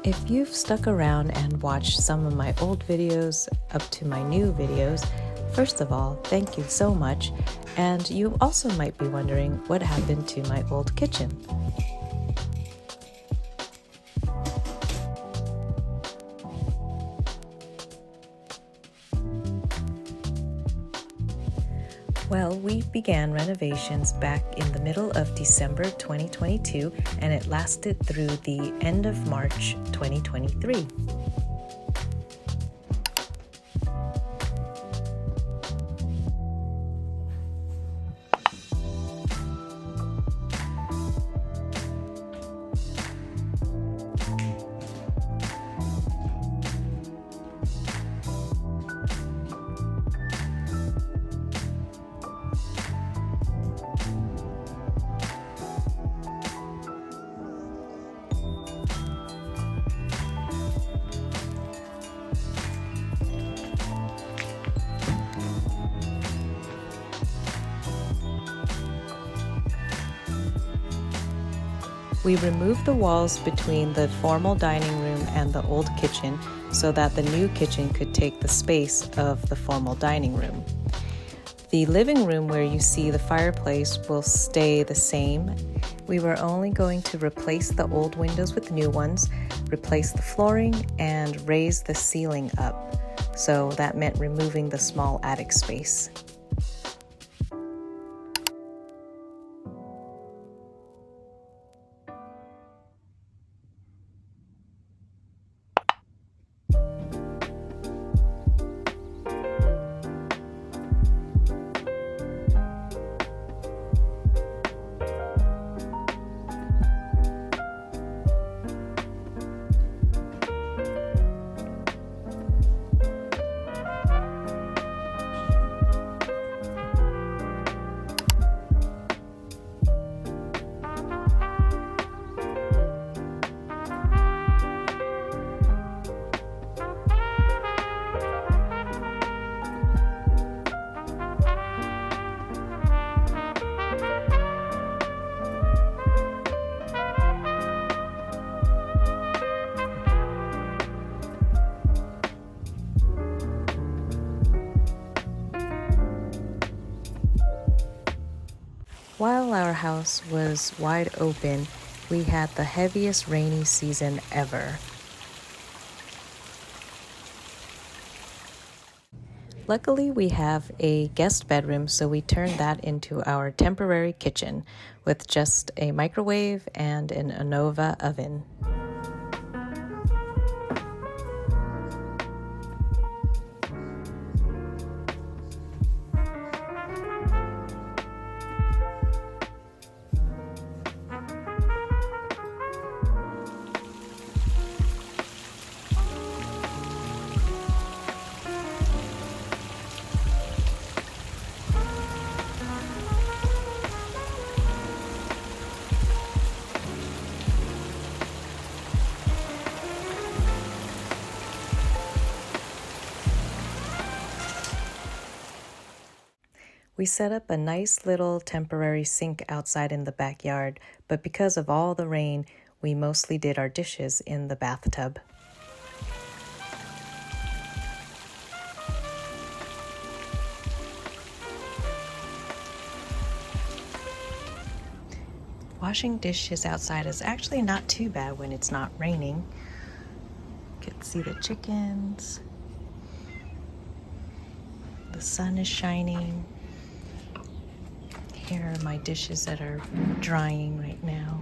If you've stuck around and watched some of my old videos up to my new videos, first of all, thank you so much. And you also might be wondering what happened to my old kitchen. Well, we began renovations back in the middle of December 2022, and it lasted through the end of March 2023. We removed the walls between the formal dining room and the old kitchen so that the new kitchen could take the space of the formal dining room. The living room where you see the fireplace will stay the same. We were only going to replace the old windows with new ones, replace the flooring, and raise the ceiling up. So that meant removing the small attic space. While our house was wide open, we had the heaviest rainy season ever. Luckily, we have a guest bedroom, so we turned that into our temporary kitchen with just a microwave and an Anova oven. We set up a nice little temporary sink outside in the backyard, but because of all the rain, we mostly did our dishes in the bathtub. Washing dishes outside is actually not too bad when it's not raining. You can see the chickens. The sun is shining. Here are my dishes that are drying right now.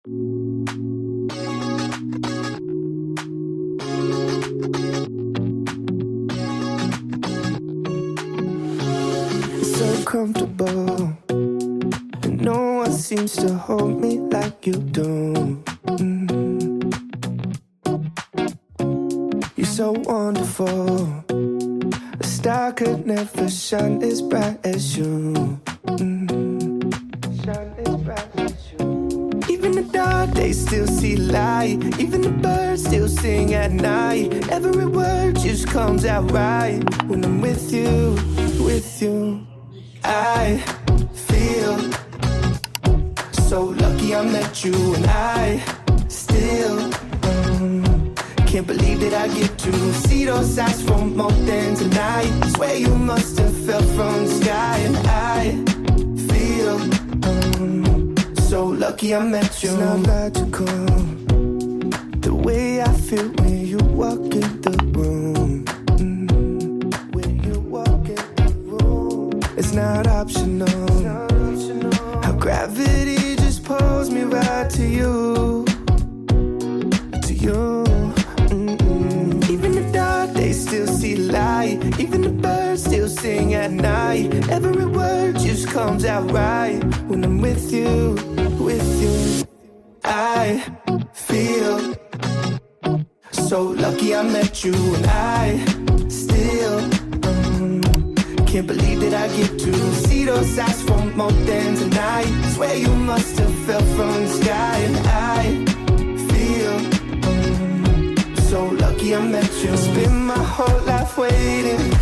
It's so comfortable, and no one seems to hold me like you do. You're so wonderful. A star could never shine as bright as you. Shine as bright as you. Even the dark days still see light. Even the birds still sing at night. Every word just comes out right when I'm with you, with you. I feel so lucky I met you, and I still can't believe that I get to see those eyes for more than tonight. Swear you must have fell from the sky, and I feel so lucky I met you. It's not logical, the way I feel when you walk in the room. When you walk in the room, it's not optional. How gravity just pulls me right to you, to you. Even the dark days still see light. Even the birds still sing at night. Every word just comes out right when I'm with you, with you. I feel so lucky I met you, and I still can't believe that I get to see those eyes for more than tonight. Swear you must have fell from the sky, and I feel so lucky I met you. Spend my whole life waiting